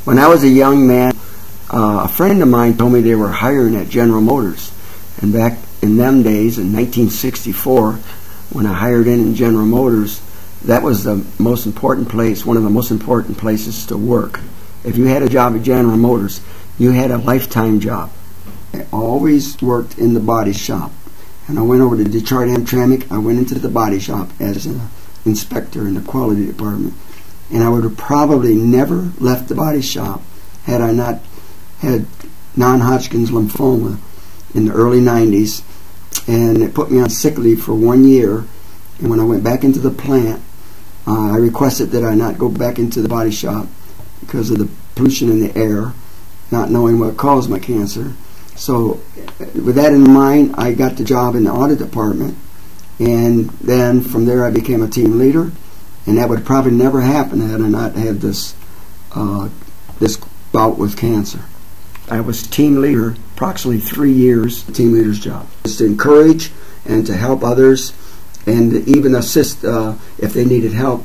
When I was a young man, a friend of mine told me they were hiring at General Motors. And back in them days, in 1964, when I hired in General Motors, that was the most important place, one of the most important places to work. If you had a job at General Motors, you had a lifetime job. I always worked in the body shop. And I went over to Detroit Hamtramck. I went into the body shop as an inspector in the quality department. And I would have probably never left the body shop had I not had non-Hodgkin's lymphoma in the early 90s. And it put me on sick leave for 1 year. And when I went back into the plant, I requested that I not go back into the body shop because of the pollution in the air, not knowing what caused my cancer. So with that in mind, I got the job in the audit department, and then from there I became a team leader, and that would probably never happen had I not had this this bout with cancer. I was team leader approximately 3 years, team leader's job. Just to encourage and to help others and even assist if they needed help.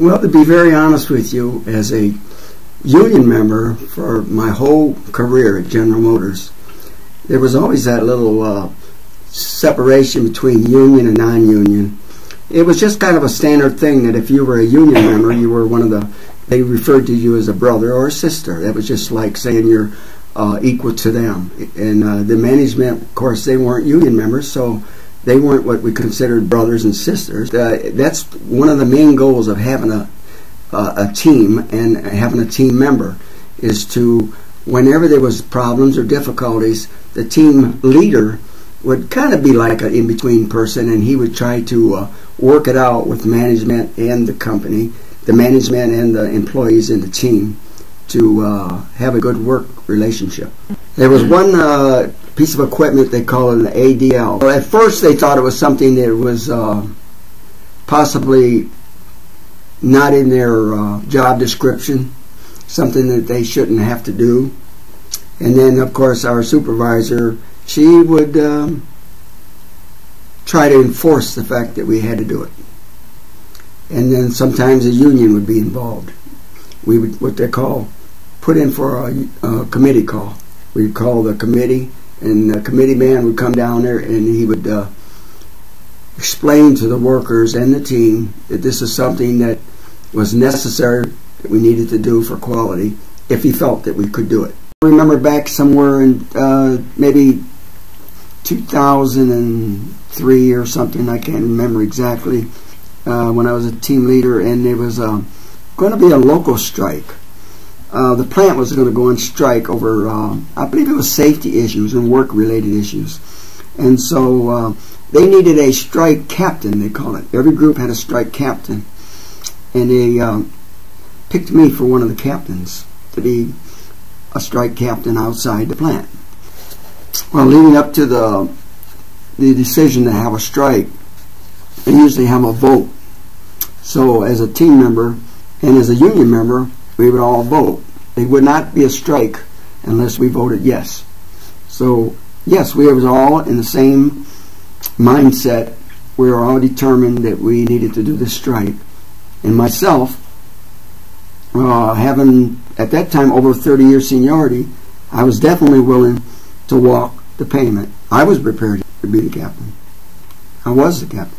Well, to be very honest with you, as a union member for my whole career at General Motors, there was always that little separation between union and non-union. It was just kind of a standard thing that if you were a union member, you were one of the, they referred to you as a brother or a sister. That was just like saying you're equal to them. And the management, of course, they weren't union members, so they weren't what we considered brothers and sisters. That's one of the main goals of having a team and having a team member, is to, whenever there was problems or difficulties, the team leader would kind of be like an in-between person, and he would try to work it out with management and the company, the management and the employees in the team, to have a good work relationship. There was one piece of equipment, they call it an ADL. At first they thought it was something that was possibly not in their job description, something that they shouldn't have to do. And then of course our supervisor, she would try to enforce the fact that we had to do it. And then sometimes a union would be involved. We would, what they call, put in for a committee call. We'd call the committee, and the committee man would come down there and he would explain to the workers and the team that this is something that was necessary, that we needed to do for quality, if he felt that we could do it. I remember back somewhere in maybe 2003 or something, I can't remember exactly, when I was a team leader, and there was going to be a local strike. The plant was going to go on strike over, I believe it was safety issues and work-related issues. And so they needed a strike captain, they call it. Every group had a strike captain. And they picked me for one of the captains to be a strike captain outside the plant. Well, leading up to the decision to have a strike, they usually have a vote. So as a team member and as a union member, we would all vote. It would not be a strike unless we voted yes. So yes, we was all in the same mindset. We were all determined that we needed to do this strike. And myself, having at that time over 30 years seniority, I was definitely willing to walk the pavement. I was prepared to be the captain. I was the captain.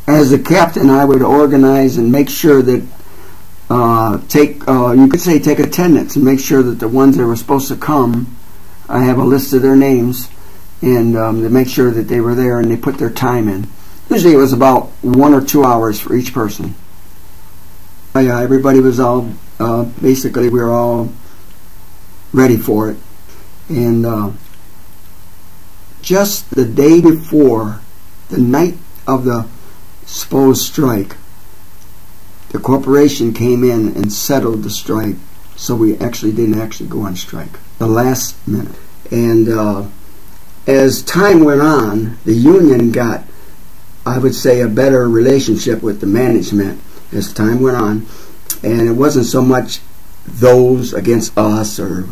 As the captain, I would organize and make sure that you could say take attendance and make sure that the ones that were supposed to come, I have a list of their names, and to make sure that they were there and they put their time in. Usually it was about 1 or 2 hours for each person. Yeah, everybody was all, basically we were all ready for it. And just the day before, the night of the supposed strike, the corporation came in and settled the strike, so we actually didn't actually go on strike the last minute. And as time went on, the union got, I would say, a better relationship with the management as time went on, and it wasn't so much those against us, or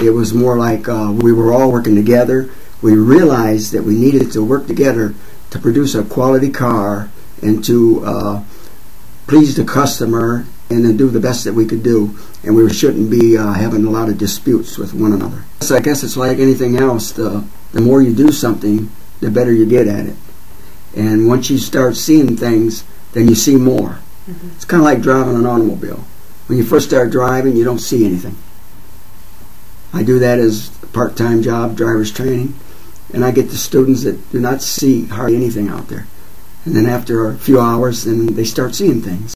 it was more like we were all working together. We realized that we needed to work together to produce a quality car and to please the customer and then do the best that we could do, and we shouldn't be having a lot of disputes with one another. So I guess it's like anything else. The more you do something, the better you get at it. And once you start seeing things, then you see more. Mm-hmm. It's kind of like driving an automobile. When you first start driving, you don't see anything. I do that as a part-time job, driver's training, and I get the students that do not see hardly anything out there. And then after a few hours, then they start seeing things.